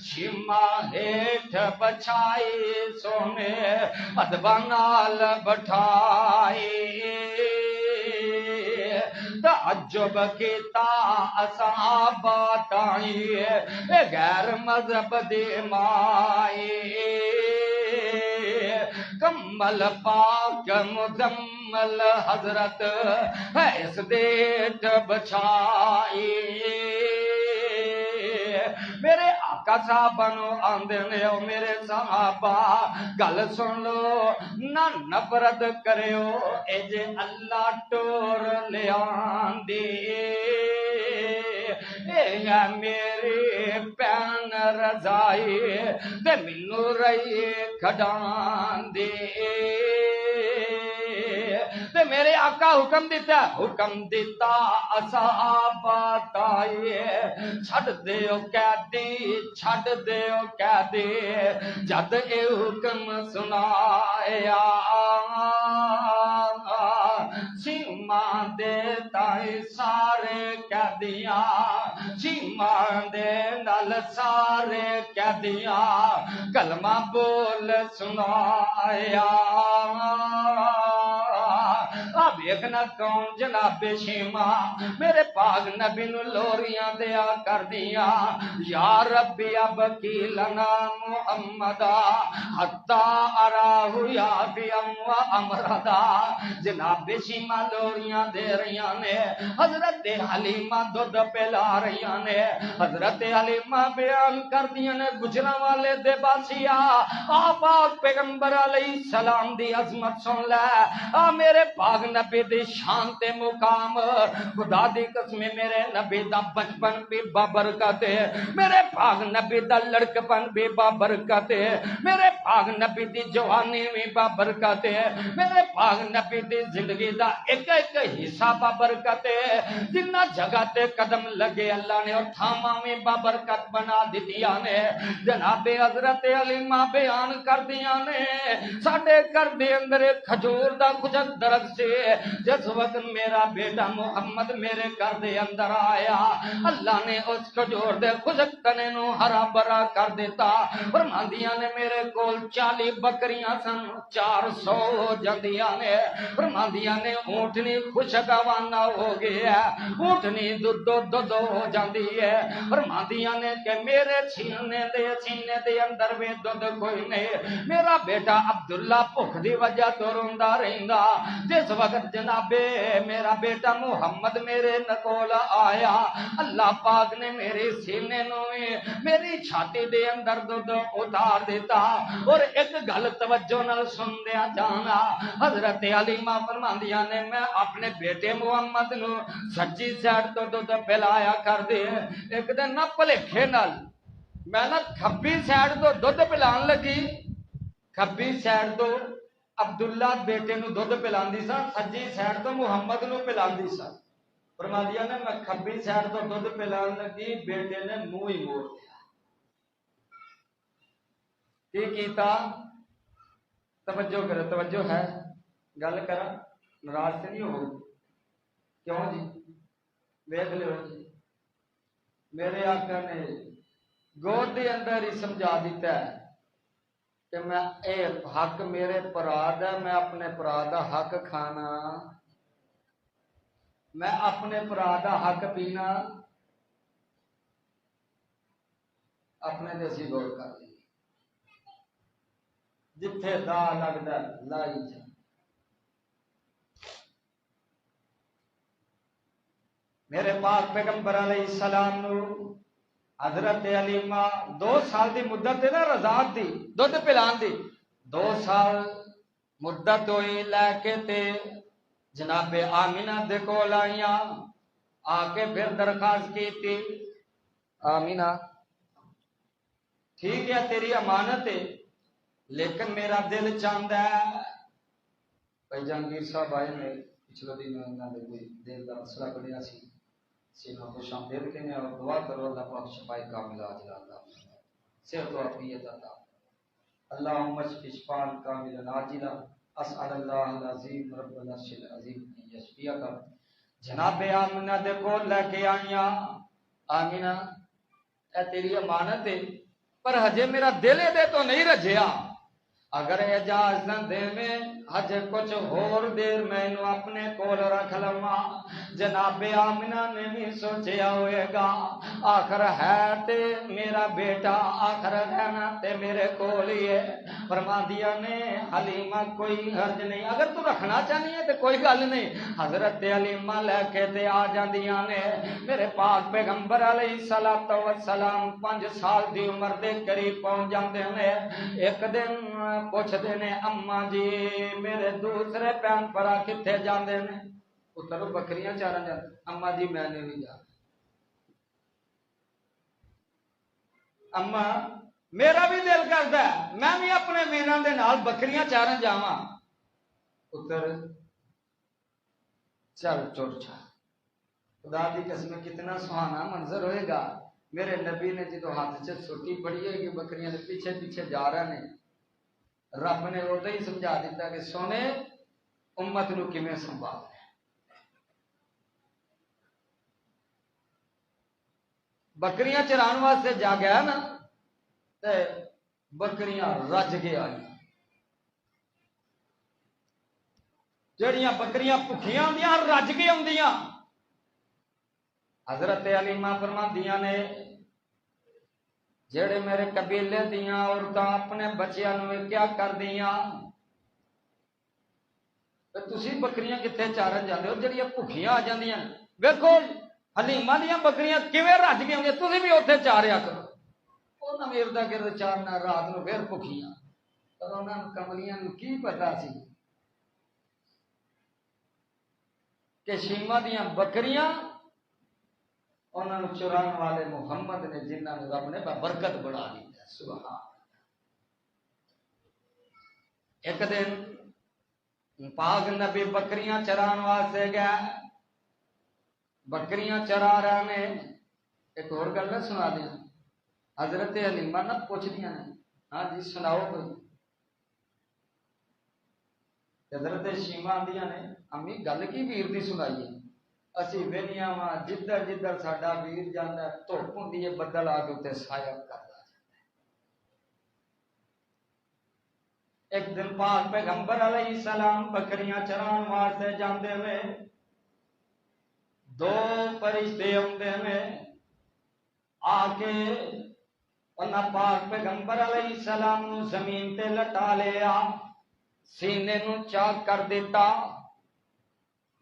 شیما ہیٹ بچھائی سونے ادبا نال بٹھائی تعجب کیتا اصحابہ تائی غیر مذہب دی مائی کمبل پاک مزمل حضرت ہے اس دیٹ بچھائی میرے آقا صاحبہ نو آندے نے او میرے صحابہ گل سن لو نہ نفرت کریو اے جے اللہ ٹور لے آندے اے میرے پین رضائی تے منو رہی کھڈان دے تے میرے آقا حکم دیتا اصحابہ تائیے چھڑ دیو قیدی جد اے حکم سنایا سیما دے تائیں سارے قیدیاں سیما دے نال سارے قیدیاں کلمہ بول سنایا اب ایکنا کون جناب شیما میرے پاک نبی نو لوریاں دیا کر دیا یا ربی اب کی لنا محمدہ حتی اراہو یا بیم و امردا جناب شیما لوریاں دے رہیاں نے حضرت حلیمہ دودھ پلا رہیاں نے حضرت حلیمہ بیان کر دیا نے گجرہ والے دے باسیا آباد پیغمبر علیہ السلام دی عظمت سن لے میرے پاک نبی دی شان تے مقام خدا دی قسم میرے نبی دا بچپن بھی بابرکت ہے میرے پاک نبی دا لڑکپن بھی بابرکت ہے میرے پاک نبی دی جوانی بھی بابرکت ہے میرے پاک نبی دی زندگی دا ایک ایک حصہ بابرکت ہے جنہ جگہ تے قدم لگے اللہ نے اور تھاما میں بابرکت بنا دیتیا نے جناب حضرت علیمہ بیان کر دیا نے ساڑھے کر دے اندر کھجور دا کچھ درخت سے جس وقت میرا بیٹا محمد میرے گھر دے اندر آیا اللہ نے اس کھجور دے خشک تنے نو ہرا بھرا کر دیتا فرماندیاں نے میرے کول 40 بکریاں سن 400 جندیاں نے فرماندیاں نے اونٹنی خشک وانا ہو گیا اونٹنی دودھ ہو جاندی ہے فرماندیاں نے کہ میرے سینے دے اندر بھی دودھ کوئی نہیں میرا بیٹا عبداللہ بھوک دی وجہ تو روندا رہندا جس وقت جناب میرا بیٹا محمد میرے نکول آیا اللہ پاک نے میرے سینے نو میری چھاتی دے اندر دودھ اتار دیتا اور ایک گل توجہ نال سن دیا جانا حضرت علیمہ فرماندیاں نے میں اپنے بیٹے محمد نو سچی سائڈ تو دودھ پلایا کر دے ایک دن نہ پلکھے نال میں نہ کھبی سائڈ تو دودھ پلان لگی کھبی سائڈ تو عبداللہ بیٹے نو دودھ پلاندی سا، سجی سائڈ تو محمد نو پلاندی سا۔ فرمایا نے میں کھبی سائڈ تو دودھ پلان لگی، بیٹے نے منہ ہی موڑ دیا۔ کی کیتا؟ توجہ کرو، توجہ ہے، گل کرا، ناراض سے نہیں ہو؟ کیوں جی؟ دیکھ لو جی، میرے آقا نے گود کے اندر ہی سمجھا دیتا ہے کہ میں اے حق میرے پراد ہے، میں اپنے پراد کا حق کھانا، میں اپنے پراد کا حق پینا، اپنے دیسی غور کر لی، جتھے دا لگتا لائی جا۔ میرے پاک پیغمبر علیہ السلام نو حضرت علیمہ 2 سال دی مدت ہے نا رضاعت دی، دودھ پلان دی، 2 سال مدت ہوئی، لے کے تے جناب آمینہ دے کول آئیاں، آ کے پھر درخواست کی تھی، آمینہ ٹھیک ہے تیری امانت ہے، لیکن میرا دل چاہتا ہے، بھائی جہانگیر صاحب آئے نے پچھلے دن انہوں نے کوئی دل کا مسئلہ بنیا سی، سینوں کو شام دے کے اور دعا کرو اللہ پاک شفائی کاملہ عاجلہ عطا فرمائے، صحت و عافیت عطا فرمائے۔ اللہم اشف شفاء کاملا عاجلا، اسأل اللہ العظیم رب العرش العظیم ان یشفیک۔ جناب آمنہ دے کول لے کے آئیاں، آمینہ اے تیری امانت ہے، پر ہجے میرا دل دے تو نہیں رجھیا، اگر اجازت دے میں ہجے کچھ اور دیر میں نو اپنے کول رکھ لواں۔ جناب آمنہ نے بھی سوچیا ہوئے گا، آخر ہے تے میرا بیٹا، آخر رہنا تے میرے کول ہی ہے۔ فرما دیا نے حلیمہ کوئی حرج نہیں، اگر تو رکھنا چاہنی ہے تے کوئی گل نہیں۔ حضرت حلیمہ لے کے تے آ جاندیاں نے، میرے پاک پیغمبر علیہ السلام 5 سال دی عمر دے قریب پہنچ جاندے نے۔ ایک دن پوچھتے نے اماں جی میرے دوسرے بہن بھرا کتنے جاندے نے؟ پتر بکریاں چارن جاندے، اماں جی میں نے نہیں جانا، اماں میرا بھی دل کرتا ہے میں بھی اپنے میرا دے نال بکریاں چارن جاواں، پتر چل چڑ چا۔ خدا دی قسم کتنا سہانا منظر ہوئے گا، میرے نبی نے جدو ہاتھ سے سوٹی پڑی ہے کہ بکریاں پیچھے پیچھے جا رہے ہیں، رب نے وہ ہی سمجھا دیتا کہ سونے امت نو کیویں سنبھال۔ بکریاں چران واسطے جا گیا نا تے بکریاں رج کے آئی، جڑیاں بکریاں بھکھیاں ہوندیاں رج کے آندیاں۔ حضرت علیمہ فرماندیاں نے جڑے میرے قبیلے دیاں عورتاں اپنے بچیاں نو کیا کر دیاں، تسی بکریاں کتنے چارن جاندے ہو جڑیاں بھکھیاں آ جاندیاں؟ ویکھو حلیمہ دیاں بکریاں کیویں رج گئی ہوندیاں، تسی بھی اوتھے چاریا کرو۔ انہاں نے اردا گرد چارنا رات نو پھر بھکھیاں، پر انہاں نوں کملیاں نوں کی پتہ سی کہ شیما دیاں بکریاں انہاں نوں چران والے محمد نے جنہاں نوں رب نے برکت بنا دی۔ سبحان۔ ایک دن پاک نبی بکریاں چران واسطے گیا، بکریاں چرا رہے نے۔ ایک اور گل سنا دیا، حضرت حلیمہ نہ پوچھ دیا نے ہاں جی سناؤ کوئی، حضرت شیما آندیاں نے امی گل کی ویر دی سنائیے، اسی وینیاں وا جدھر جدھر ساڈا ویر جاندا ہے دھوپ ہوندی ہے بدل آ کے تے سایہ کردا جاندا ہے۔ ایک دن پاک پیغمبر علیہ السلام بکریاں چران واسطے جاندے نے، 2 فرشتے آندے نے، آ کے انہاں پاک پیغمبر علیہ السلام نو زمین تے لٹا لیا، سینے نو چاک کر دیتا۔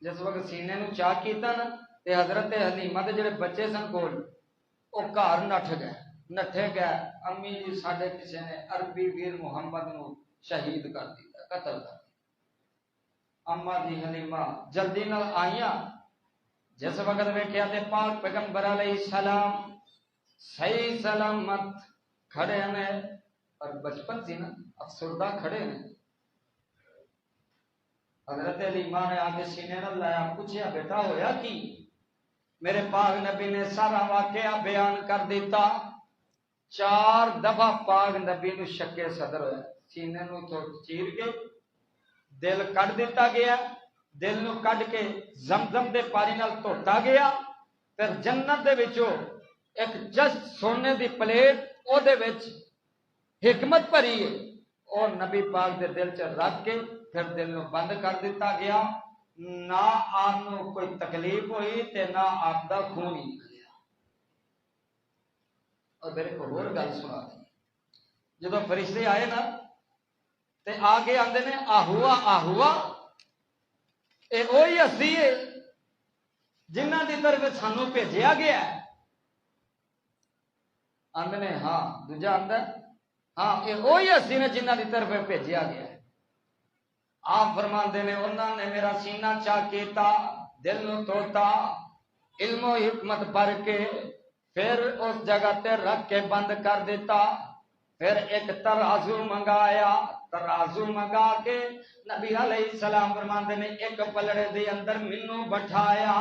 جس وقت سینے نو چاک کیتا نا تے حضرت حلیمہ دے جڑے بچے سن کول او گھر نٹھے گئے، امی جی ساڈے کسے نے عربی ویر محمد نو شہید کر دیتا، قتل کر دیتا۔ اما جی حلیمہ جلدی نال آئیاں، جس وقت ویکھیا تے پاک پیغمبر علیہ السلام صحیح سلامت کھڑے نے، اور بچپن سی نا افسردہ کھڑے ہیں. حضرت علی ماں نے آگے سینے نہ لایا, پوچھا بیٹا ہویا کی؟ میرے پاک نبی نے سارا واقعہ بیان کر دیتا. 4 دفعہ پاک نبی نو شکے صدر ہویا, سینے نو تو چیر کے دل کٹ دیتا گیا, دل نو کٹ کے زمزم دے پانی نال دھوتا گیا. پھر جنت دے وچوں ایک جست سونے دی پلیٹ او دے وچ حکمت بھری ہے, اور نبی پاک دے دل چ رکھ کے پھر دل نو بند کر دیتا گیا. نہ آپ نو کوئی تکلیف ہوئی تے نہ آپ دا خون ہی نکلیا. اور میرے کو اور گل سنا دی, جدو فرشتے آئے نا تے آگے آندے نے آہوا آہوا, اے وہی ہستی ہے جنہ دی طرف سانو بھیجیا گیا ہے. آندے نے ہاں, دوجا آندا ہاں اے وہی ہستی نے جنہ دی طرف بھیجیا گیا ہے. آپ فرماندے نے انہاں نے میرا سینہ چاک کیتا, دل نو توتا, علم و حکمت بھر کے پھر اس جگہ تے رکھ کے بند کر دیتا. پھر ایک ترازو منگایا, ترازو منگا کے نبی علیہ السلام فرماندے نے ایک پلڑے دے اندر مینوں بٹھایا,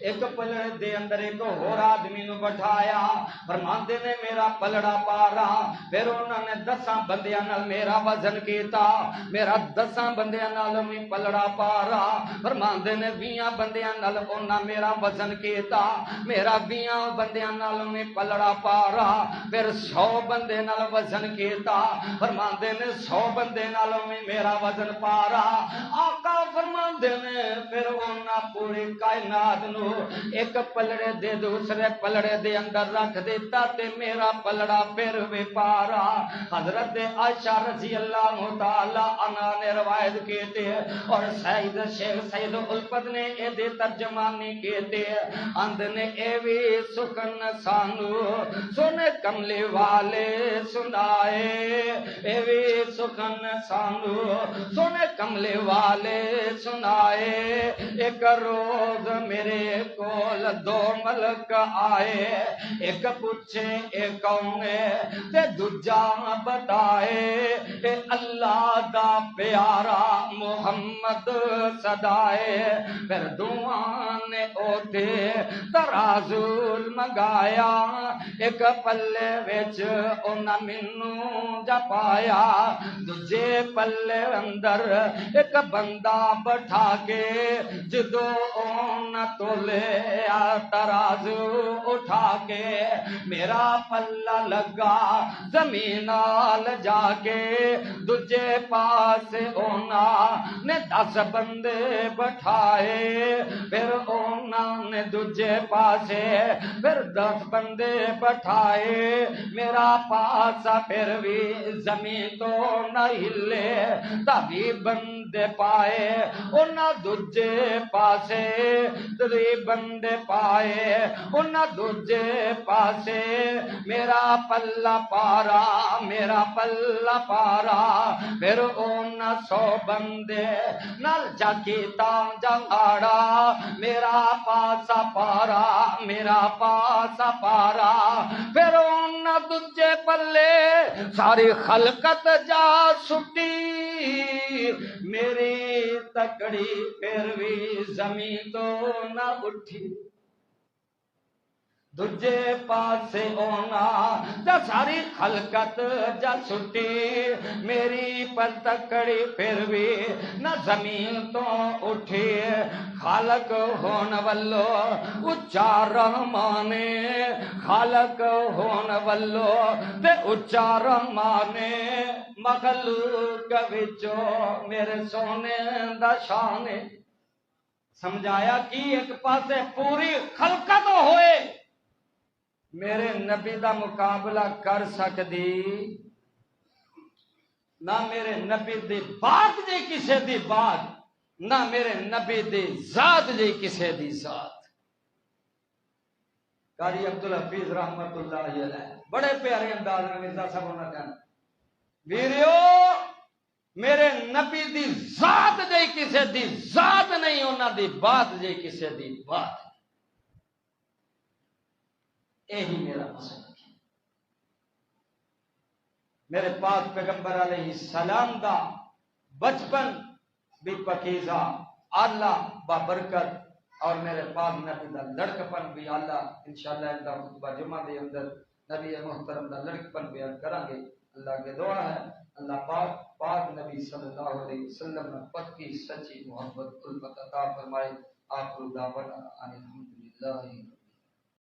ایک پلڑے دے اندر ایک اور آدمی نو بٹھایا. فرماندے نے میرا پلڑا پارا. پھر انہوں نے 10 بندیاں نال میرا وزن کیتا, میرا 10 بندیاں نال میں پلڑا پارا. فرماندے نے 20 بندیاں نال انہاں میرا وزن کیتا, میرا 20 بندیاں نال میں پلڑا پارا. پھر 100 بندے نال وزن کیتا. فرماندے نے 100 بندے نال میں میرا وزن پارا. آقا فرماندے نے پھر انہاں پوری کائنات نو ایک پلڑے دے دوسرے پلڑے دے اندر رکھ دیتا تے میرا پلڑا پھر بھی پارا. حضرت عائشہ رضی اللہ تعالی عنہا نے روایت کیتے ہیں, اور سید شیخ سید الفت نے اے دے ترجمانی کیتے ہیں. اند نے اے وی سکن سانو سنے کملی والے سنائے, اے وی سکن سانو سنے کملی والے سنائے. ایک روز میرے کول 2 ملک آئے, ایک پوچھے اے کون ہے تے دوجا بتائے, اے اللہ دا پیارا محمد صدائے. پھر دعا نے اوتے ترازو منگایا, ایک پلے وچ انہاں مینوں جا پایا, دوجے پلے اندر ایک بندہ بٹھا کے جدو اون تولیا ترازو اٹھا کے میرا پلہ لگا زمین نال جا کے. دوجے پاس اونا نے 10 بندے بٹھائے, پھر اونا نے دوجے پاسے پھر 10 بندے بٹھائے. میرا پاسا پھر بھی زمین تو نہ ہلے, تبھی بندے پائے انہاں دوجے پاسے, تبھی بندے پائے انہاں دوجے پاسے. میرا پلہ پارا, میرا پلہ پارا. پھر انہاں 100 بندے نال جا کیتا جھگڑا, میرا پاسا پارا, میرا پاسا پارا. پھر انہاں دوجے پلے ساری خلقت جا سٹی, میری تکڑی پھر بھی زمین تو نہ اٹھی. دوجے پاسے اونا جا ساری خلقت جا سٹی, میری پر تکڑی پھر بھی نہ زمین تو اٹھی. خالق ہون والو اچا رحمانے, خالق ہون والو تے اچا رحمانے. مخلوق وچو میرے سونے دا شانے. سمجھایا کہ ایک پاسے پوری خلقت ہوئے میرے نبی دا مقابلہ کر سکدی, نہ میرے نبی دی بات جی کسے دی بات, نہ میرے نبی دی ذات جی کسے دی ذات. قاری عبدالحفیظ رحمت اللہ علیہ بڑے پیارے انداز میں مرزا صاحب ہونا کہنا, ویریو میرے نبی دی ذات جی کسے دی ذات نہیں, انہاں دی بات جی کسے دی بات. یہی میرا مسئلہ ہے. میرے پاک پیغمبر علیہ السلام دا بچپن بھی پکیزہ اللہ بابرکت، اور میرے پاک نبی دا لڑکپن بھی اللہ انشاءاللہ ان دا خطبہ جمعہ دے اندر نبی محترم دا لڑکپن بیان کریں گے۔ اللہ کے دعا ہے اللہ پاک نبی صلی اللہ علیہ وسلم نے پکی سچی محبت الفت عطا فرمائے۔ آپ کو دعوانا الحمدللہ